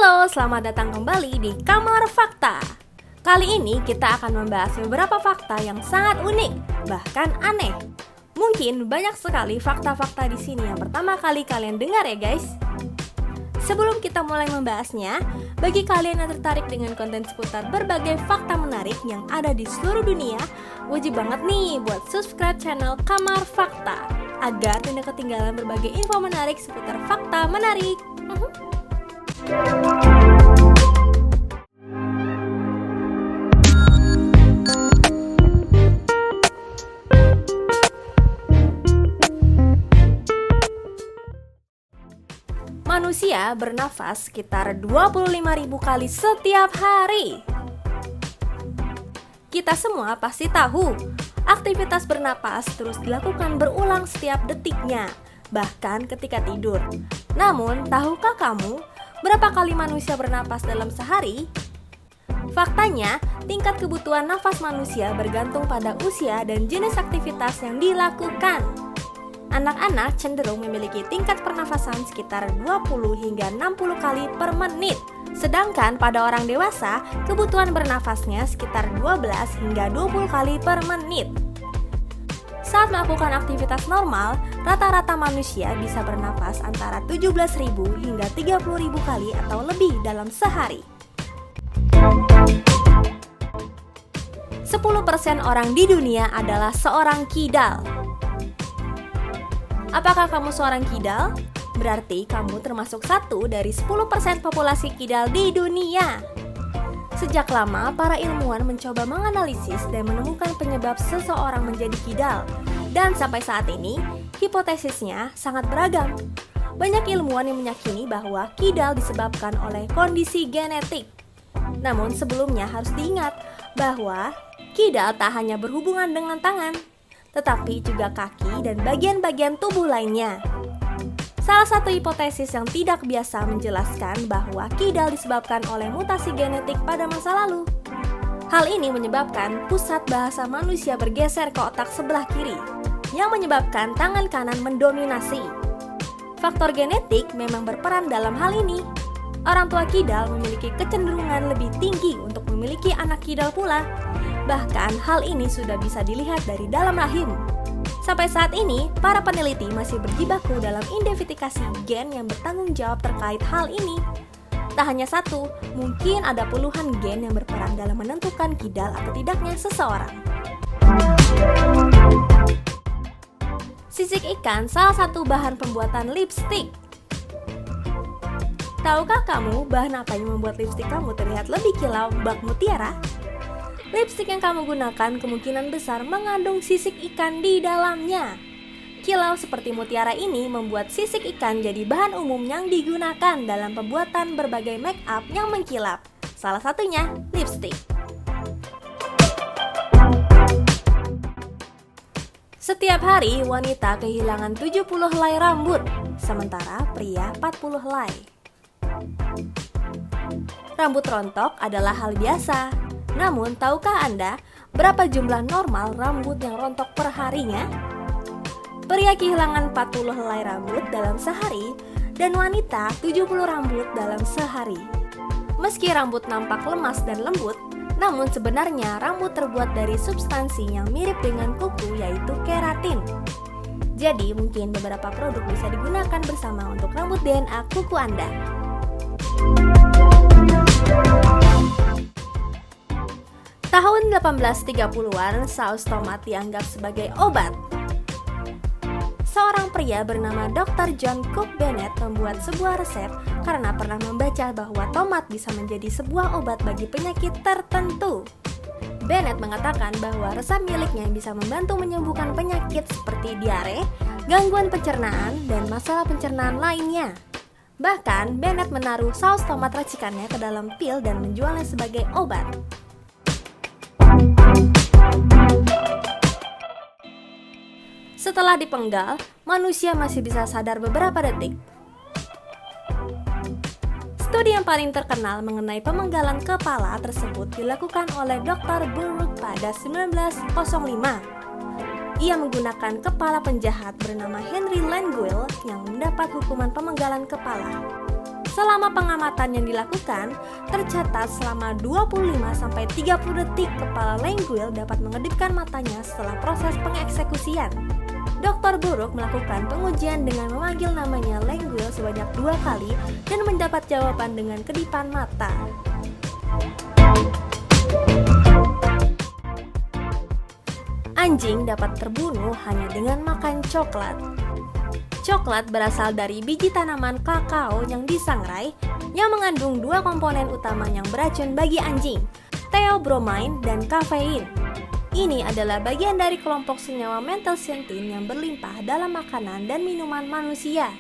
Halo, selamat datang kembali di Kamar Fakta. Kali ini kita akan membahas beberapa fakta yang sangat unik, bahkan aneh. Mungkin banyak sekali fakta-fakta di sini yang pertama kali kalian dengar ya guys. Sebelum kita mulai membahasnya, bagi kalian yang tertarik dengan konten seputar berbagai fakta menarik yang ada di seluruh dunia, wajib banget nih buat subscribe channel Kamar Fakta agar tidak ketinggalan berbagai info menarik seputar fakta menarik. Manusia bernafas sekitar 25.000 kali setiap hari. Kita semua pasti tahu, aktivitas bernapas terus dilakukan berulang setiap detiknya, bahkan ketika tidur. Namun, tahukah kamu berapa kali manusia bernapas dalam sehari? Faktanya, tingkat kebutuhan nafas manusia bergantung pada usia dan jenis aktivitas yang dilakukan. Anak-anak cenderung memiliki tingkat pernafasan sekitar 20 hingga 60 kali per menit. Sedangkan pada orang dewasa, kebutuhan bernafasnya sekitar 12 hingga 20 kali per menit. Saat melakukan aktivitas normal, rata-rata manusia bisa bernafas antara 17.000 hingga 30.000 kali atau lebih dalam sehari. 10% orang di dunia adalah seorang kidal. Apakah kamu seorang kidal? Berarti kamu termasuk satu dari 10% populasi kidal di dunia. Sejak lama, para ilmuwan mencoba menganalisis dan menemukan penyebab seseorang menjadi kidal. Dan sampai saat ini, hipotesisnya sangat beragam. Banyak ilmuwan yang meyakini bahwa kidal disebabkan oleh kondisi genetik. Namun sebelumnya harus diingat bahwa kidal tak hanya berhubungan dengan tangan, tetapi juga kaki dan bagian-bagian tubuh lainnya. Salah satu hipotesis yang tidak biasa menjelaskan bahwa kidal disebabkan oleh mutasi genetik pada masa lalu. Hal ini menyebabkan pusat bahasa manusia bergeser ke otak sebelah kiri, yang menyebabkan tangan kanan mendominasi. Faktor genetik memang berperan dalam hal ini. Orang tua kidal memiliki kecenderungan lebih tinggi untuk memiliki anak kidal pula. Bahkan hal ini sudah bisa dilihat dari dalam rahim. Sampai saat ini, para peneliti masih berjibaku dalam identifikasi gen yang bertanggung jawab terkait hal ini. Tak hanya satu, mungkin ada puluhan gen yang berperan dalam menentukan kidal atau tidaknya seseorang. Sisik ikan salah satu bahan pembuatan lipstik. Tahukah kamu bahan apa yang membuat lipstik kamu terlihat lebih kilau bak mutiara? Lipstik yang kamu gunakan kemungkinan besar mengandung sisik ikan di dalamnya. Kilau seperti mutiara ini membuat sisik ikan jadi bahan umum yang digunakan dalam pembuatan berbagai make up yang mengkilap. Salah satunya lipstik. Setiap hari wanita kehilangan 70 helai rambut, sementara pria 40 helai. Rambut rontok adalah hal biasa. Namun, tahukah Anda berapa jumlah normal rambut yang rontok per harinya? Pria kehilangan 40 helai rambut dalam sehari dan wanita 70 rambut dalam sehari. Meski rambut nampak lemas dan lembut, namun sebenarnya rambut terbuat dari substansi yang mirip dengan kuku yaitu keratin. Jadi, mungkin beberapa produk bisa digunakan bersama untuk rambut DNA kuku Anda. Tahun 1830-an, saus tomat dianggap sebagai obat. Seorang pria bernama Dr. John Cook Bennett membuat sebuah resep karena pernah membaca bahwa tomat bisa menjadi sebuah obat bagi penyakit tertentu. Bennett mengatakan bahwa resep miliknya bisa membantu menyembuhkan penyakit seperti diare, gangguan pencernaan, dan masalah pencernaan lainnya. Bahkan, Bennett menaruh saus tomat racikannya ke dalam pil dan menjualnya sebagai obat. Setelah dipenggal, manusia masih bisa sadar beberapa detik. Studi yang paling terkenal mengenai pemenggalan kepala tersebut dilakukan oleh Dr. Burroughs pada 1905. Ia menggunakan kepala penjahat bernama Henry Langeville yang mendapat hukuman pemenggalan kepala. Selama pengamatan yang dilakukan, tercatat selama 25-30 detik kepala Lenguil dapat mengedipkan matanya setelah proses pengeksekusian. Dr. Buruk melakukan pengujian dengan memanggil namanya Lenguil sebanyak 2 kali dan mendapat jawaban dengan kedipan mata. Anjing dapat terbunuh hanya dengan makan coklat. Coklat berasal dari biji tanaman kakao yang disangrai yang mengandung 2 komponen utama yang beracun bagi anjing, theobromine dan kafein. Ini adalah bagian dari kelompok senyawa menthyl-xanthine yang berlimpah dalam makanan dan minuman manusia.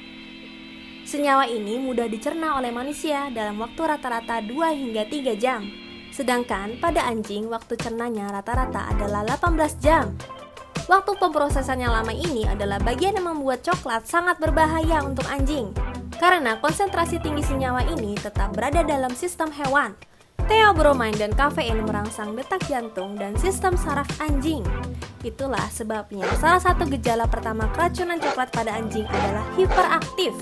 Senyawa ini mudah dicerna oleh manusia dalam waktu rata-rata 2 hingga 3 jam. Sedangkan pada anjing waktu cernanya rata-rata adalah 18 jam. Waktu pemprosesannya lama ini adalah bagian yang membuat coklat sangat berbahaya untuk anjing. Karena konsentrasi tinggi senyawa ini tetap berada dalam sistem hewan. Theobromine dan kafein merangsang detak jantung dan sistem saraf anjing. Itulah sebabnya salah satu gejala pertama keracunan coklat pada anjing adalah hiperaktif.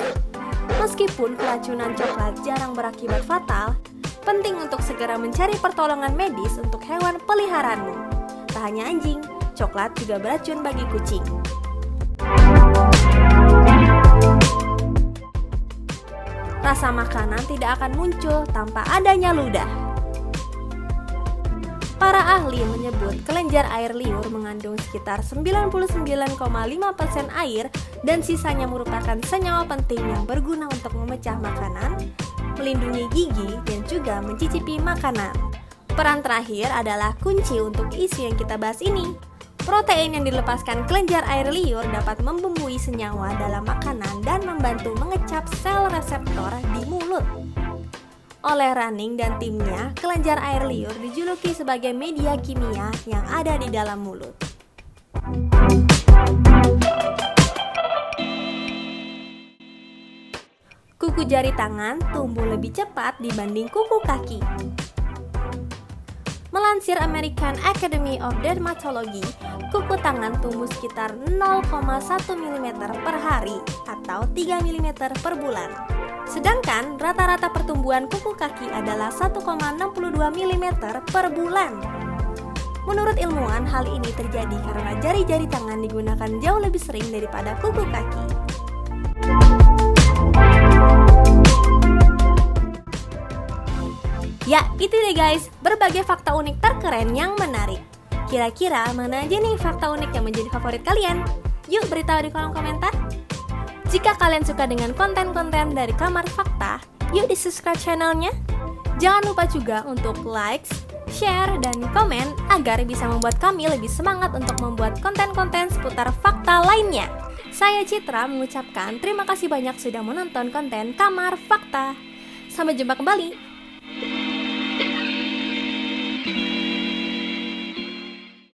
Meskipun keracunan coklat jarang berakibat fatal, penting untuk segera mencari pertolongan medis untuk hewan peliharaanmu. Tak hanya anjing, coklat juga beracun bagi kucing. Rasa makanan tidak akan muncul tanpa adanya ludah. Para ahli menyebut kelenjar air liur mengandung sekitar 99,5% air dan sisanya merupakan senyawa penting yang berguna untuk memecah makanan, melindungi gigi, dan juga mencicipi makanan. Peran terakhir adalah kunci untuk isu yang kita bahas ini. Protein yang dilepaskan kelenjar air liur dapat membumbui senyawa dalam makanan dan membantu mengecap sel reseptor di mulut. Oleh Running dan timnya, kelenjar air liur dijuluki sebagai media kimia yang ada di dalam mulut. Kuku jari tangan tumbuh lebih cepat dibanding kuku kaki. Melansir American Academy of Dermatology, kuku tangan tumbuh sekitar 0,1 mm per hari atau 3 mm per bulan. Sedangkan rata-rata pertumbuhan kuku kaki adalah 1,62 mm per bulan. Menurut ilmuwan, hal ini terjadi karena jari-jari tangan digunakan jauh lebih sering daripada kuku kaki. Ya, itu deh guys, berbagai fakta unik terkeren yang menarik. Kira-kira mana aja nih fakta unik yang menjadi favorit kalian? Yuk beritahu di kolom komentar. Jika kalian suka dengan konten-konten dari Kamar Fakta, yuk di subscribe channelnya. Jangan lupa juga untuk like, share, dan komen agar bisa membuat kami lebih semangat untuk membuat konten-konten seputar fakta lainnya. Saya Citra mengucapkan terima kasih banyak sudah menonton konten Kamar Fakta. Sampai jumpa kembali.